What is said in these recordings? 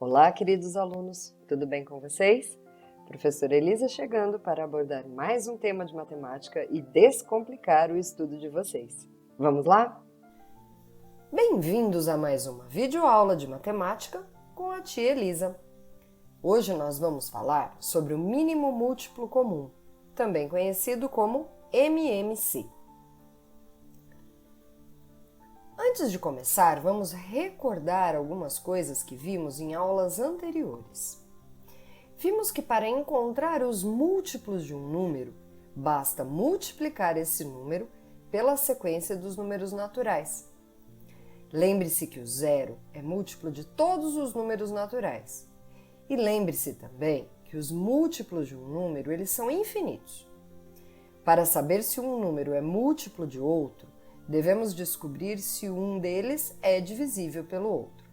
Olá, queridos alunos, tudo bem com vocês? Professora Elisa chegando para abordar mais um tema de matemática e descomplicar o estudo de vocês. Vamos lá? Bem-vindos a mais uma videoaula de matemática com a tia Elisa. Hoje nós vamos falar sobre o mínimo múltiplo comum, também conhecido como MMC. Antes de começar, vamos recordar algumas coisas que vimos em aulas anteriores. Vimos que para encontrar os múltiplos de um número, basta multiplicar esse número pela sequência dos números naturais. Lembre-se que o zero é múltiplo de todos os números naturais. E lembre-se também que os múltiplos de um número, eles são infinitos. Para saber se um número é múltiplo de outro, devemos descobrir se um deles é divisível pelo outro.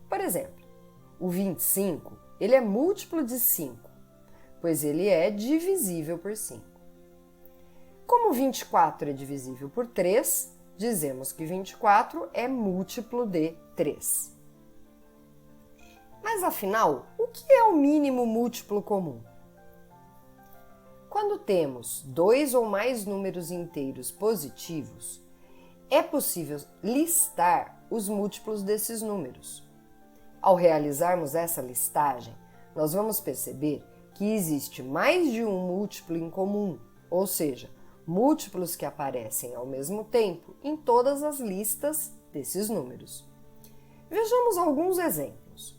Por exemplo, o 25, ele é múltiplo de 5, pois ele é divisível por 5. Como 24 é divisível por 3, dizemos que 24 é múltiplo de 3. Mas afinal, o que é o mínimo múltiplo comum? Quando temos dois ou mais números inteiros positivos, é possível listar os múltiplos desses números. Ao realizarmos essa listagem, nós vamos perceber que existe mais de um múltiplo em comum, ou seja, múltiplos que aparecem ao mesmo tempo em todas as listas desses números. Vejamos alguns exemplos.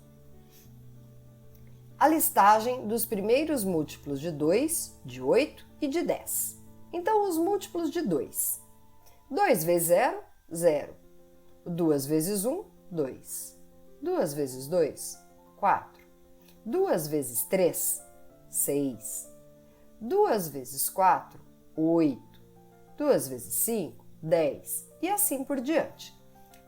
A listagem dos primeiros múltiplos de 2, de 8 e de 10. Então, os múltiplos de 2. 2 vezes 0, 0. 2 vezes 1, 2. 2 vezes 2, 4. 2 vezes 3, 6. 2 vezes 4, 8. 2 vezes 5, 10. E assim por diante.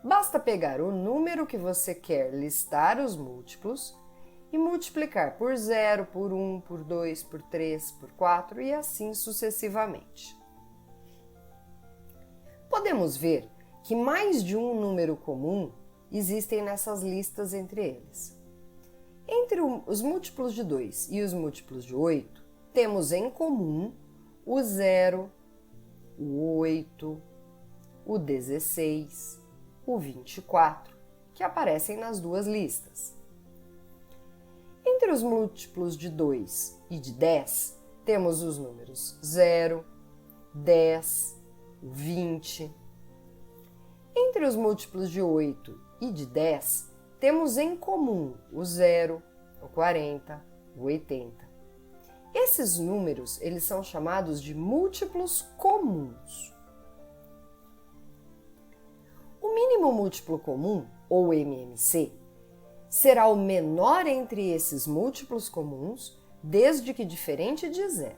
Basta pegar o número que você quer listar os múltiplos e multiplicar por 0, por 1, por 2, por 3, por 4 e assim sucessivamente. Podemos ver que mais de um número comum existem nessas listas entre eles. Entre os múltiplos de 2 e os múltiplos de 8, temos em comum o 0, o 8, o 16, o 24, que aparecem nas duas listas. Entre os múltiplos de 2 e de 10, temos os números 0, 10, 20. Entre os múltiplos de 8 e de 10, temos em comum o 0, o 40, o 80. Esses números, eles são chamados de múltiplos comuns. O mínimo múltiplo comum, ou MMC, será o menor entre esses múltiplos comuns, desde que diferente de 0.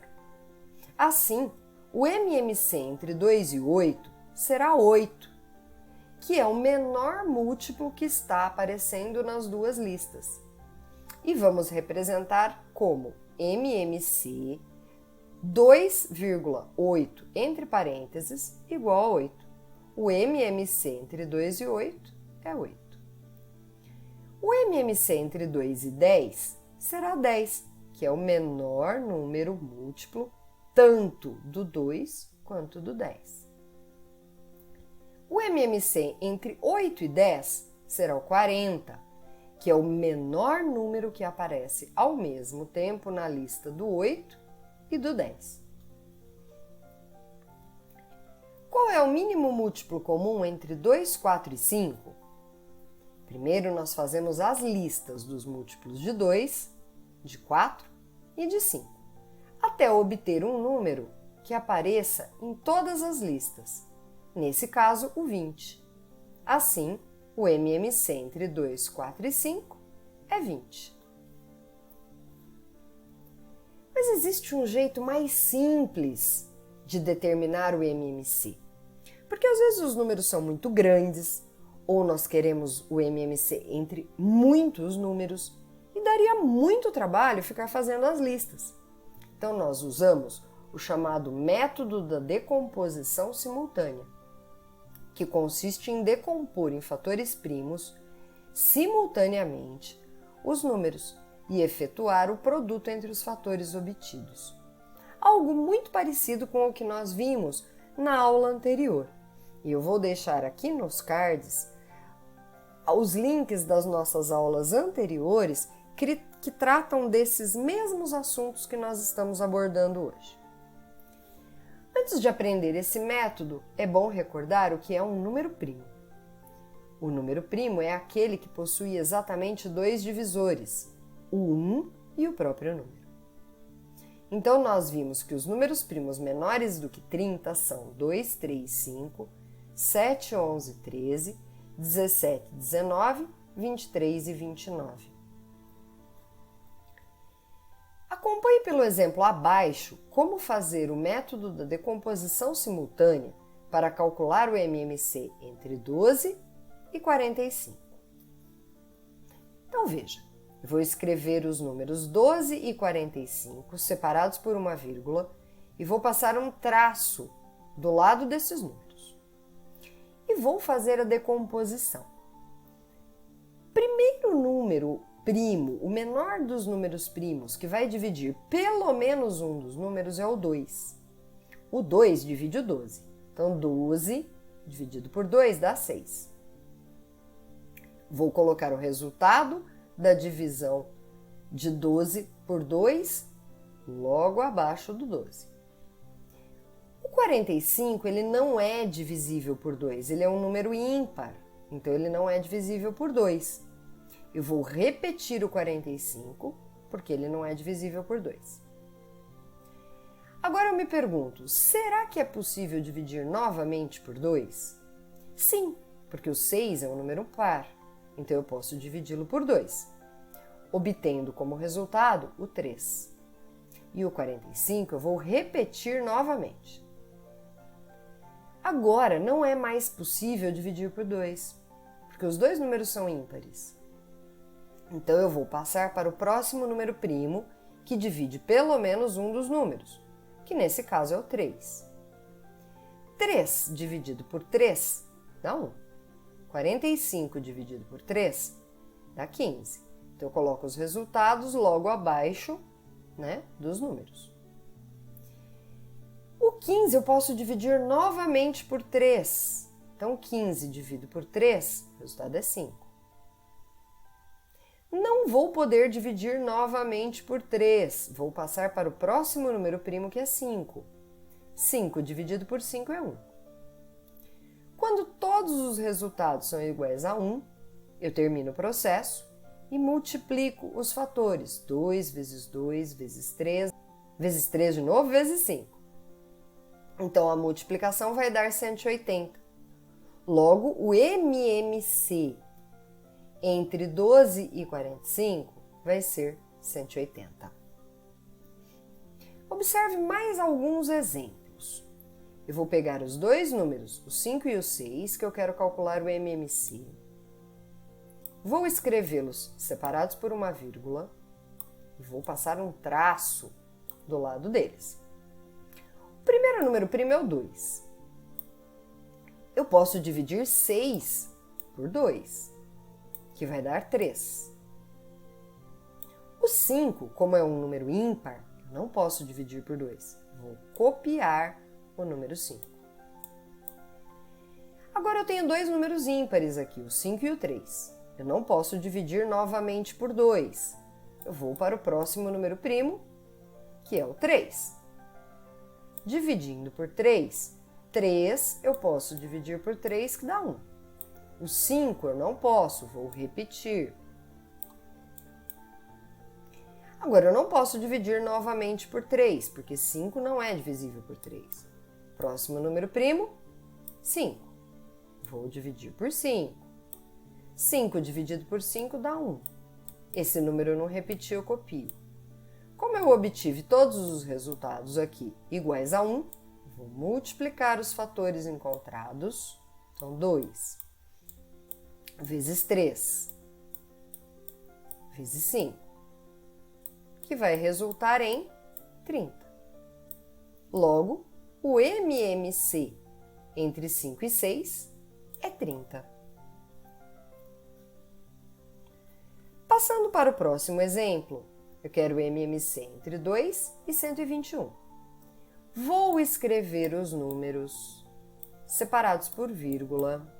Assim, o MMC entre 2 e 8 será 8, que é o menor múltiplo que está aparecendo nas duas listas. E vamos representar como MMC 2,8 entre parênteses igual a 8. O MMC entre 2 e 8 é 8. O MMC entre 2 e 10 será 10, que é o menor número múltiplo tanto do 2 quanto do 10. O MMC entre 8 e 10 será o 40, que é o menor número que aparece ao mesmo tempo na lista do 8 e do 10. Qual é o mínimo múltiplo comum entre 2, 4 e 5? Primeiro, nós fazemos as listas dos múltiplos de 2, de 4 e de 5, até obter um número que apareça em todas as listas, nesse caso, o 20. Assim, o MMC entre 2, 4 e 5 é 20. Mas existe um jeito mais simples de determinar o MMC, porque às vezes os números são muito grandes, ou nós queremos o MMC entre muitos números e daria muito trabalho ficar fazendo as listas. Então, nós usamos o chamado método da decomposição simultânea, que consiste em decompor em fatores primos simultaneamente os números e efetuar o produto entre os fatores obtidos. Algo muito parecido com o que nós vimos na aula anterior. E eu vou deixar aqui nos cards os links das nossas aulas anteriores que tratam desses mesmos assuntos que nós estamos abordando hoje. Antes de aprender esse método, é bom recordar o que é um número primo. O número primo é aquele que possui exatamente dois divisores, o 1 e o próprio número. Então, nós vimos que os números primos menores do que 30 são 2, 3, 5, 7, 11, 13, 17, 19, 23 e 29. Acompanhe pelo exemplo abaixo como fazer o método da decomposição simultânea para calcular o MMC entre 12 e 45. Então veja, eu vou escrever os números 12 e 45 separados por uma vírgula e vou passar um traço do lado desses números. E vou fazer a decomposição. Primeiro número primo, o menor dos números primos, que vai dividir pelo menos um dos números é o 2. O 2 divide o 12. Então, 12 dividido por 2 dá 6. Vou colocar o resultado da divisão de 12 por 2 logo abaixo do 12. O 45, ele não é divisível por 2, ele é um número ímpar, então ele não é divisível por 2. Eu vou repetir o 45, porque ele não é divisível por 2. Agora eu me pergunto, será que é possível dividir novamente por 2? Sim, porque o 6 é um número par, então eu posso dividi-lo por 2, obtendo como resultado o 3. E o 45 eu vou repetir novamente. Agora não é mais possível dividir por 2, porque os dois números são ímpares. Então, eu vou passar para o próximo número primo, que divide pelo menos um dos números, que nesse caso é o 3. 3 dividido por 3 dá 1. 45 dividido por 3 dá 15. Então, eu coloco os resultados logo abaixo, dos números. O 15 eu posso dividir novamente por 3. Então, 15 dividido por 3, o resultado é 5. Não vou poder dividir novamente por 3. Vou passar para o próximo número primo, que é 5. 5 dividido por 5 é 1. Quando todos os resultados são iguais a 1, eu termino o processo e multiplico os fatores. 2 vezes 2 vezes 3, vezes 3 de novo, vezes 5. Então, a multiplicação vai dar 180. Logo, o MMC entre 12 e 45 vai ser 180. Observe mais alguns exemplos. Eu vou pegar os dois números, o 5 e o 6, que eu quero calcular o MMC. Vou escrevê-los separados por uma vírgula e vou passar um traço do lado deles. O primeiro número primo é o 2. Eu posso dividir 6 por 2. Que vai dar 3. O 5, como é um número ímpar, eu não posso dividir por 2. Vou copiar o número 5. Agora eu tenho dois números ímpares aqui, o 5 e o 3. Eu não posso dividir novamente por 2. Eu vou para o próximo número primo, que é o 3. Dividindo por 3, 3 eu posso dividir por 3, que dá 1. O 5 eu não posso, vou repetir. Agora, eu não posso dividir novamente por 3, porque 5 não é divisível por 3. Próximo número primo, 5. Vou dividir por 5. 5 dividido por 5 dá 1. Esse número eu não repeti, eu copio. Como eu obtive todos os resultados aqui iguais a 1, vou multiplicar os fatores encontrados. Então, 2 vezes 3 vezes 5, que vai resultar em 30. Logo, o MMC entre 5 e 6 é 30. Passando para o próximo exemplo, eu quero o MMC entre 2 e 121. Vou escrever os números separados por vírgula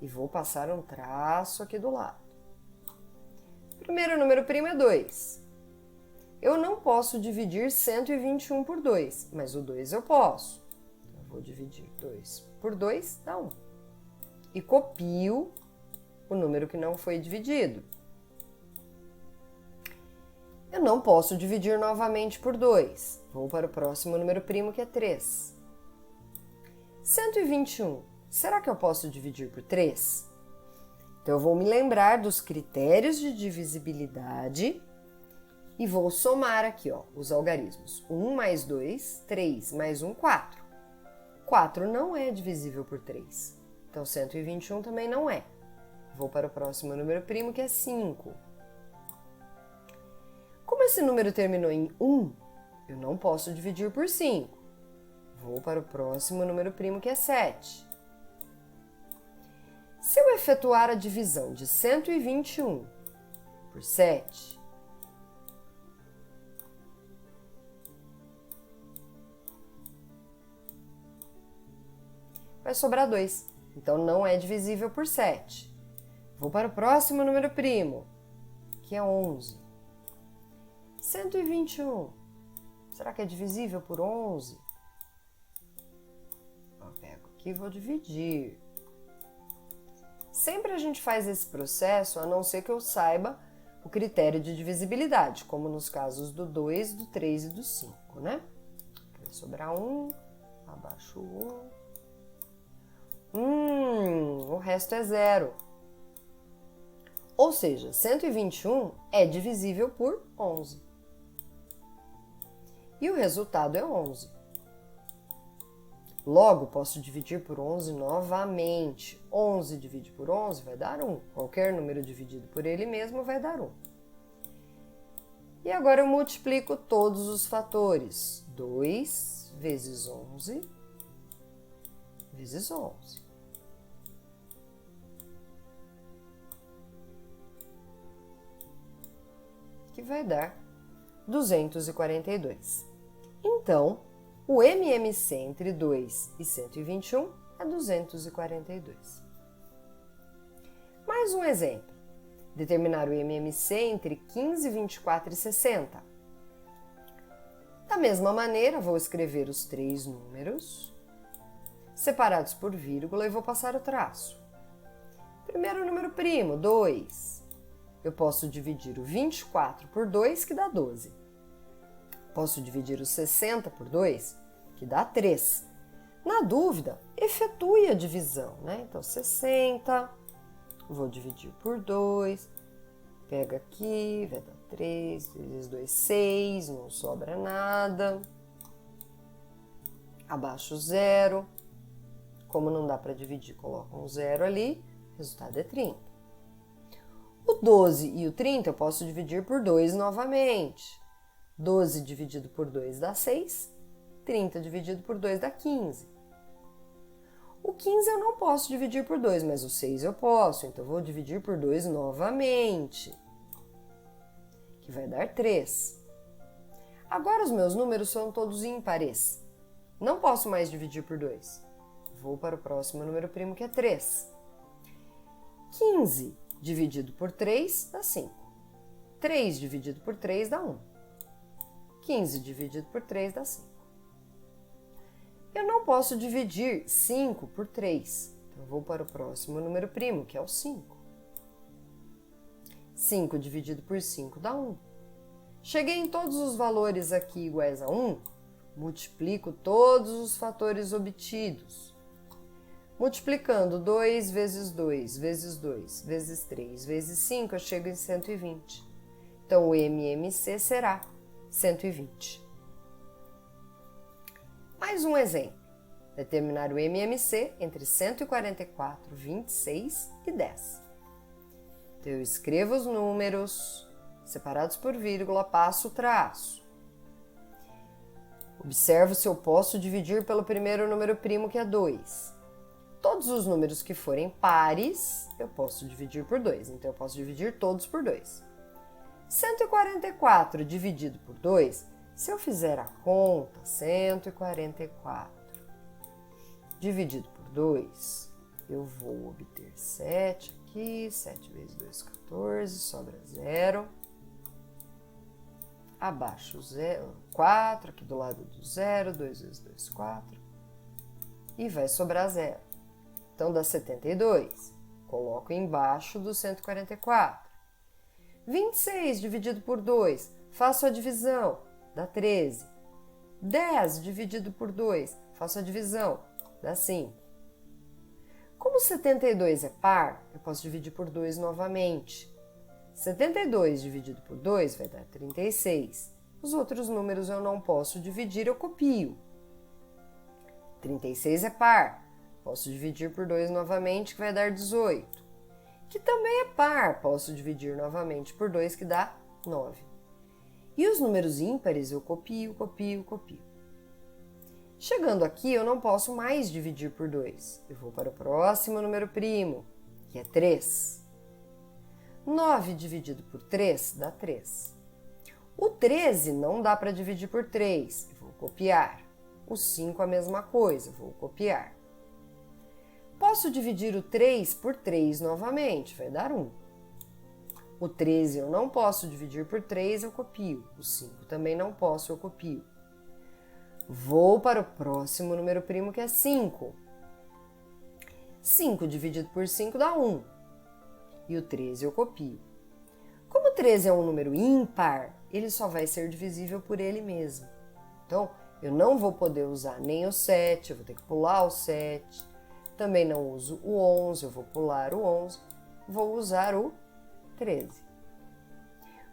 e vou passar um traço aqui do lado. Primeiro número primo é 2. Eu não posso dividir 121 por 2, mas o 2 eu posso. Então, eu vou dividir 2 por 2, dá 1. E copio o número que não foi dividido. Eu não posso dividir novamente por 2. Vou para o próximo número primo, que é 3. 121. Será que eu posso dividir por 3? Então, eu vou me lembrar dos critérios de divisibilidade e vou somar aqui, ó, os algarismos. 1 mais 2, 3 mais 1, 4. 4 não é divisível por 3. Então, 121 também não é. Vou para o próximo número primo, que é 5. Como esse número terminou em 1, eu não posso dividir por 5. Vou para o próximo número primo, que é 7. Se eu efetuar a divisão de 121 por 7, vai sobrar 2. Então, não é divisível por 7. Vou para o próximo número primo, que é 11. 121. Será que é divisível por 11? Eu pego aqui e vou dividir. Sempre a gente faz esse processo, a não ser que eu saiba o critério de divisibilidade, como nos casos do 2, do 3 e do 5, né? Vai sobrar 1, abaixo o 1. O resto é 0. Ou seja, 121 é divisível por 11. E o resultado é 11. Logo, posso dividir por 11 novamente. 11 divide por 11 vai dar 1. Qualquer número dividido por ele mesmo vai dar 1. E agora eu multiplico todos os fatores. 2 vezes 11 vezes 11. Que vai dar 242. Então, o MMC entre 2 e 121 é 242. Mais um exemplo. Determinar o MMC entre 15, 24 e 60. Da mesma maneira, vou escrever os 3 números separados por vírgula e vou passar o traço. Primeiro número primo, 2. Eu posso dividir o 24 por 2, que dá 12. Posso dividir o 60 por 2, que dá 3. Na dúvida, efetue a divisão, né? Então, 60, vou dividir por 2, pega aqui, vai dar 3, vezes 2, 6, não sobra nada. Abaixo 0. Como não dá para dividir, coloco um 0 ali, o resultado é 30. O 12 e o 30 eu posso dividir por 2 novamente. 12 dividido por 2 dá 6, 30 dividido por 2 dá 15. O 15 eu não posso dividir por 2, mas o 6 eu posso, então eu vou dividir por 2 novamente, que vai dar 3. Agora os meus números são todos ímpares. Não posso mais dividir por 2. Vou para o próximo número primo, que é 3. 15 dividido por 3 dá 5. 3 dividido por 3 dá 1. 15 dividido por 3 dá 5. Eu não posso dividir 5 por 3. Então, eu vou para o próximo número primo, que é o 5. 5 dividido por 5 dá 1. Cheguei em todos os valores aqui iguais a 1, multiplico todos os fatores obtidos. Multiplicando 2 vezes 2, vezes 2, vezes 3, vezes 5, eu chego em 120. Então, o MMC será 120. Mais um exemplo. Determinar o MMC entre 144, 26 e 10. Então, eu escrevo os números separados por vírgula, passo o traço. Observo se eu posso dividir pelo primeiro número primo, que é 2. Todos os números que forem pares, eu posso dividir por 2. Então, eu posso dividir todos por 2. 144 dividido por 2, se eu fizer a conta, 144 dividido por 2, eu vou obter 7 aqui, 7 vezes 2, 14, sobra 0. Abaixo 0, 4, aqui do lado do 0, 2 vezes 2, 4. E vai sobrar 0. Então, dá 72. Coloco embaixo do 144. 26 dividido por 2, faço a divisão, dá 13. 10 dividido por 2, faço a divisão, dá 5. Como 72 é par, eu posso dividir por 2 novamente. 72 dividido por 2 vai dar 36. Os outros números eu não posso dividir, eu copio. 36 é par, posso dividir por 2 novamente, que vai dar 18. Que também é par, posso dividir novamente por 2, que dá 9. E os números ímpares eu copio, copio, copio. Chegando aqui, eu não posso mais dividir por 2. Eu vou para o próximo número primo, que é 3. 9 dividido por 3 dá 3. O 13 não dá para dividir por 3, eu vou copiar. O 5 a mesma coisa, vou copiar. Posso dividir o 3 por 3 novamente, vai dar 1. O 13 eu não posso dividir por 3, eu copio. O 5 também não posso, eu copio. Vou para o próximo número primo, que é 5. 5 dividido por 5 dá 1. E o 13 eu copio. Como o 13 é um número ímpar, ele só vai ser divisível por ele mesmo. Então, eu não vou poder usar nem o 7, eu vou ter que pular o 7. Também não uso o 11, eu vou pular o 11. Vou usar o 13.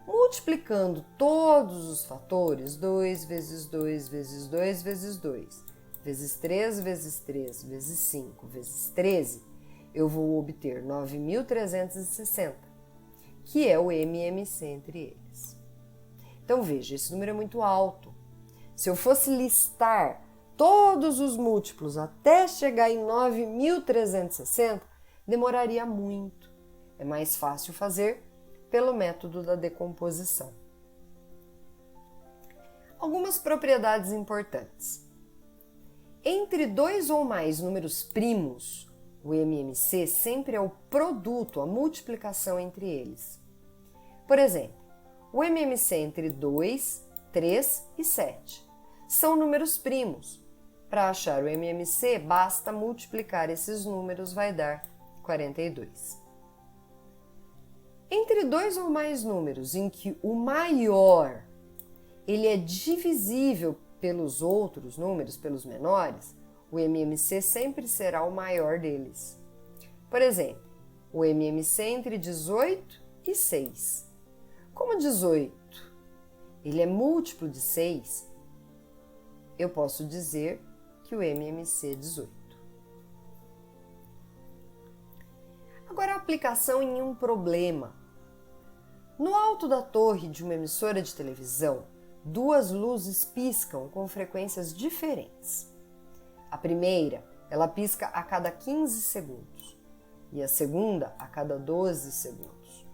Multiplicando todos os fatores, 2 vezes 2 vezes 2 vezes 2, vezes 3 vezes 3 vezes 5 vezes 13, eu vou obter 9.360, que é o MMC entre eles. Então, veja, esse número é muito alto. Se eu fosse listar todos os múltiplos até chegar em 9.360, demoraria muito. É mais fácil fazer pelo método da decomposição. Algumas propriedades importantes. Entre dois ou mais números primos, o MMC sempre é o produto, a multiplicação entre eles. Por exemplo, o MMC entre 2, 3 e 7 são números primos. Para achar o MMC, basta multiplicar esses números, vai dar 42. Entre dois ou mais números em que o maior ele é divisível pelos outros números, pelos menores, o MMC sempre será o maior deles. Por exemplo, o MMC entre 18 e 6. Como 18 ele é múltiplo de 6, eu posso dizer que o MMC é 18. Agora a aplicação em um problema. No alto da torre de uma emissora de televisão, duas luzes piscam com frequências diferentes. A primeira, ela pisca a cada 15 segundos e a segunda a cada 12 segundos.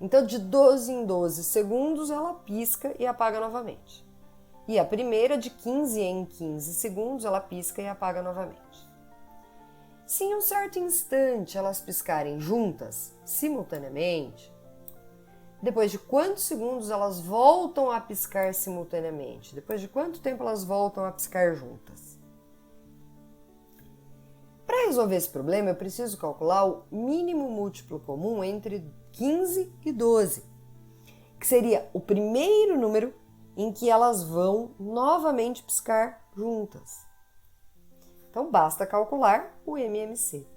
Então, de 12 em 12 segundos, ela pisca e apaga novamente. E a primeira, de 15 em 15 segundos, ela pisca e apaga novamente. Se em um certo instante elas piscarem juntas, simultaneamente, depois de quantos segundos elas voltam a piscar simultaneamente? Depois de quanto tempo elas voltam a piscar juntas? Para resolver esse problema, eu preciso calcular o mínimo múltiplo comum entre 15 e 12, que seria o primeiro número em que elas vão novamente piscar juntas. Então, basta calcular o MMC.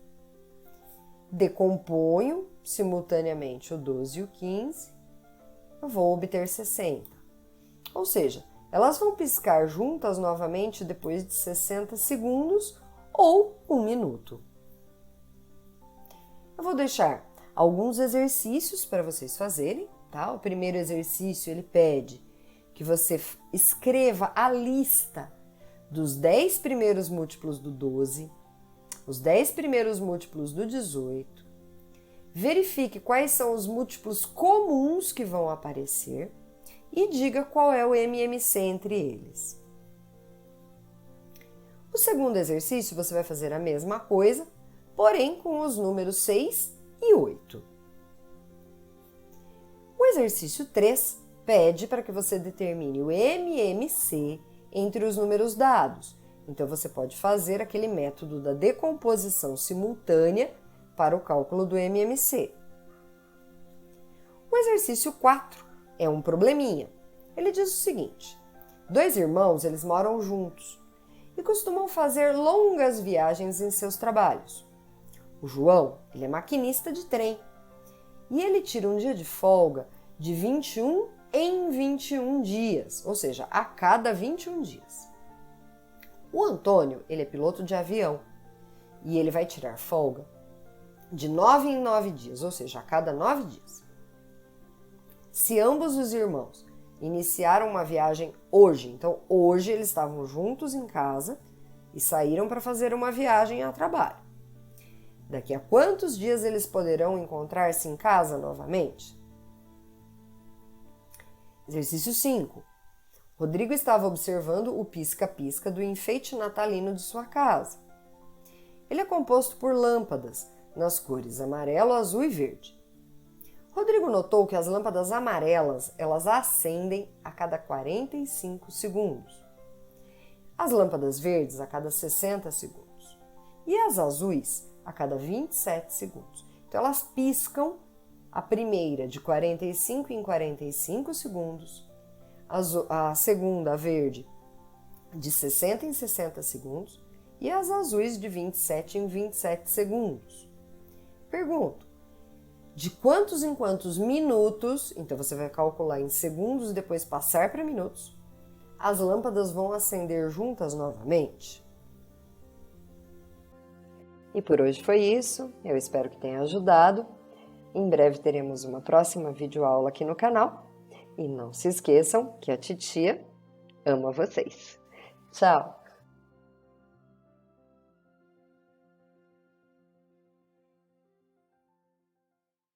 Decomponho simultaneamente o 12 e o 15, eu vou obter 60. Ou seja, elas vão piscar juntas novamente depois de 60 segundos ou 1 minuto. Eu vou deixar alguns exercícios para vocês fazerem, tá? O primeiro exercício, ele pede que você escreva a lista dos 10 primeiros múltiplos do 12, os 10 primeiros múltiplos do 18, verifique quais são os múltiplos comuns que vão aparecer e diga qual é o MMC entre eles. O segundo exercício você vai fazer a mesma coisa, porém com os números 6 e 8. O exercício 3 pede para que você determine o MMC entre os números dados. Então, você pode fazer aquele método da decomposição simultânea para o cálculo do MMC. O exercício 4 é um probleminha. Ele diz o seguinte: 2 irmãos, eles moram juntos e costumam fazer longas viagens em seus trabalhos. O João, ele é maquinista de trem e ele tira um dia de folga de 21 em 21 dias, ou seja, a cada 21 dias. O Antônio, ele é piloto de avião e ele vai tirar folga de 9 em 9 dias, ou seja, a cada 9 dias. Se ambos os irmãos iniciaram uma viagem hoje, então hoje eles estavam juntos em casa e saíram para fazer uma viagem a trabalho. Daqui a quantos dias eles poderão encontrar-se em casa novamente? Exercício 5. Rodrigo estava observando o pisca-pisca do enfeite natalino de sua casa. Ele é composto por lâmpadas nas cores amarelo, azul e verde. Rodrigo notou que as lâmpadas amarelas, elas acendem a cada 45 segundos. As lâmpadas verdes a cada 60 segundos. E as azuis a cada 27 segundos. Então, elas piscam, a primeira de 45 em 45 segundos, a segunda, a verde, de 60 em 60 segundos e as azuis de 27 em 27 segundos. Pergunto, de quantos em quantos minutos, então você vai calcular em segundos e depois passar para minutos, as lâmpadas vão acender juntas novamente? E por hoje foi isso, eu espero que tenha ajudado. Em breve teremos uma próxima videoaula aqui no canal. E não se esqueçam que a titia ama vocês. Tchau!